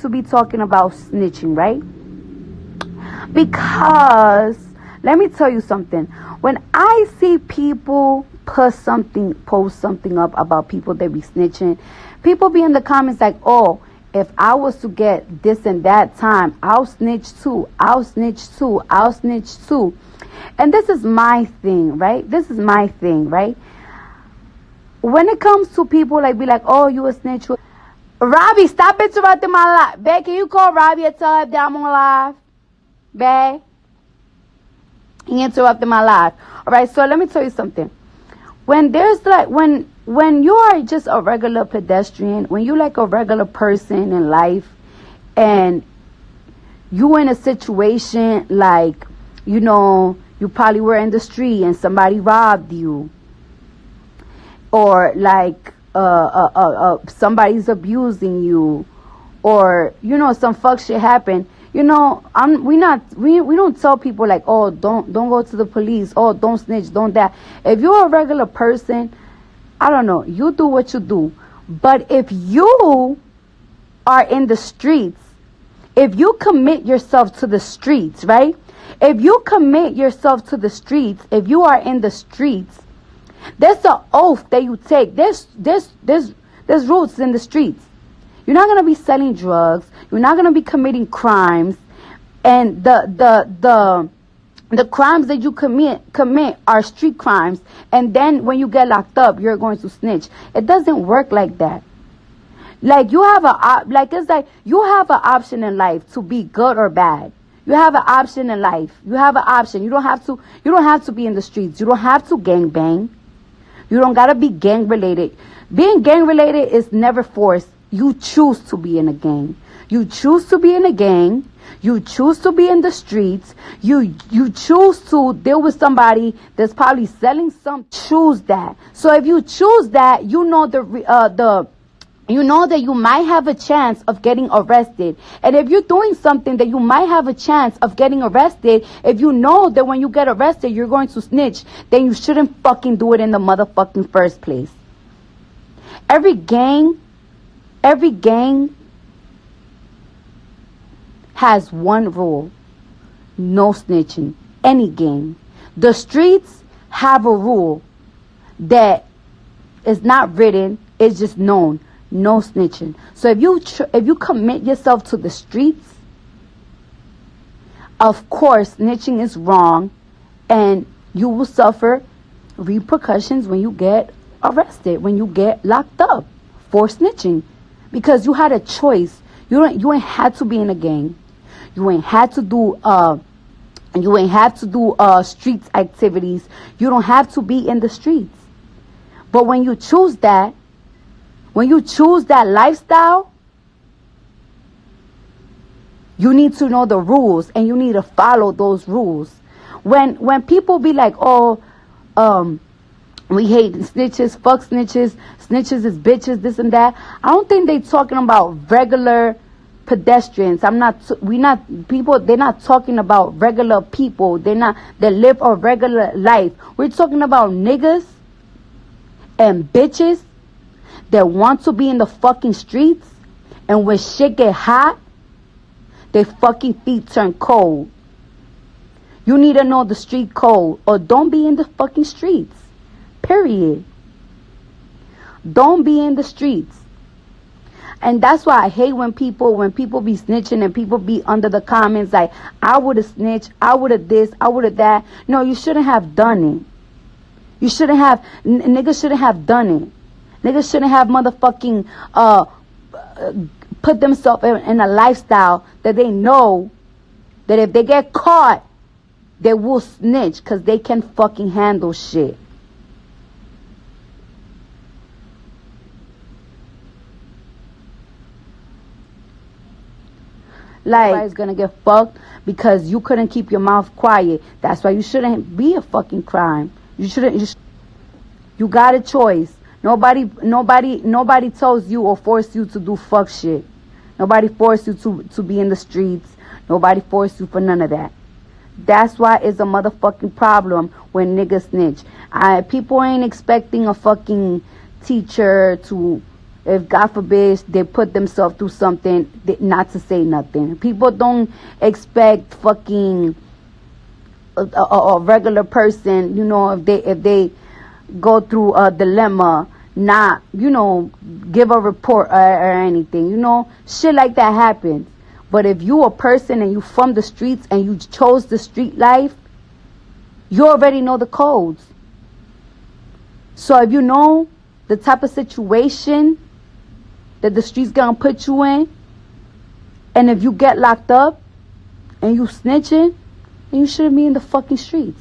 going to be talking about snitching, right? Because let me tell you something. When I see people post something up about people that be snitching, people be in the comments like, oh, if I was to get this and that time, I'll snitch too. I'll snitch too. I'll snitch too. And this is my thing, right? This is my thing, right? When it comes to people like be like, oh, you a snitch. Robbie, stop interrupting my life. Babe, can you call Robbie and tell him that I'm on live? Babe? He interrupted my life. All right, so let me tell you something. When there's like, when you are just a regular pedestrian, when you like a regular person in life, and you in a situation like, you know, you probably were in the street and somebody robbed you, or like somebody's abusing you, or you know some fuck shit happened. You know, we don't tell people like, oh, don't go to the police, oh, don't snitch, don't that. If you're a regular person, I don't know, you do what you do. But if you are in the streets, if you commit yourself to the streets, right? If you commit yourself to the streets, if you are in the streets, there's an oath that you take. There's rules in the streets. You're not gonna be selling drugs. You're not gonna be committing crimes, and the crimes that you commit are street crimes. And then when you get locked up, you're going to snitch. It doesn't work like that. Like you have it's like you have an option in life to be good or bad. You have an option in life. You have an option. You don't have to be in the streets. You don't have to gang bang. You don't gotta be gang related. Being gang related is never forced. You choose to be in a gang. You choose to be in a gang. You choose to be in the streets. You choose to deal with somebody that's probably selling some. Choose that. So if you choose that, you know you know that you might have a chance of getting arrested. And if you're doing something that you might have a chance of getting arrested, if you know that when you get arrested you're going to snitch, then you shouldn't fucking do it in the motherfucking first place. Every gang has one rule: no snitching. Any gang. The streets have a rule that is not written, it's just known: no snitching. So if you commit yourself to the streets, of course snitching is wrong, and you will suffer repercussions when you get arrested, when you get locked up for snitching, because you had a choice. You ain't had to be in a gang. You ain't had to do street activities. You don't have to be in the streets. But when you choose that lifestyle, you need to know the rules and you need to follow those rules. When people be like, oh, we hate snitches, fuck snitches, snitches is bitches, this and that, I don't think they talking about regular pedestrians. They're not talking about regular people. That live a regular life. We're talking about niggas and bitches that want to be in the fucking streets, and when shit get hot, their fucking feet turn cold. You need to know the street code, or don't be in the fucking streets. Period. Don't be in the streets. And that's why I hate when people be snitching and people be under the comments like, I would have snitched, I would have this, I would have that. No, you shouldn't have done it. You shouldn't have, niggas shouldn't have done it. Niggas shouldn't have motherfucking put themselves in a lifestyle that they know that if they get caught, they will snitch because they can fucking handle shit. Like, everybody's gonna get fucked because you couldn't keep your mouth quiet. That's why you shouldn't be a fucking crime. You got a choice. Nobody tells you or force you to do fuck shit. Nobody forced you to be in the streets. Nobody forced you for none of that. That's why it's a motherfucking problem when niggas snitch. People ain't expecting a fucking teacher to if God forbid they put themselves through something, not to say nothing. People don't expect fucking a regular person, you know, if they go through a dilemma, not, you know, give a report or anything, you know, shit like that happens. But if you a person and you from the streets and you chose the street life, you already know the codes. So if you know the type of situation that the streets gonna put you in, and if you get locked up and you snitching, then you shouldn't be in the fucking streets.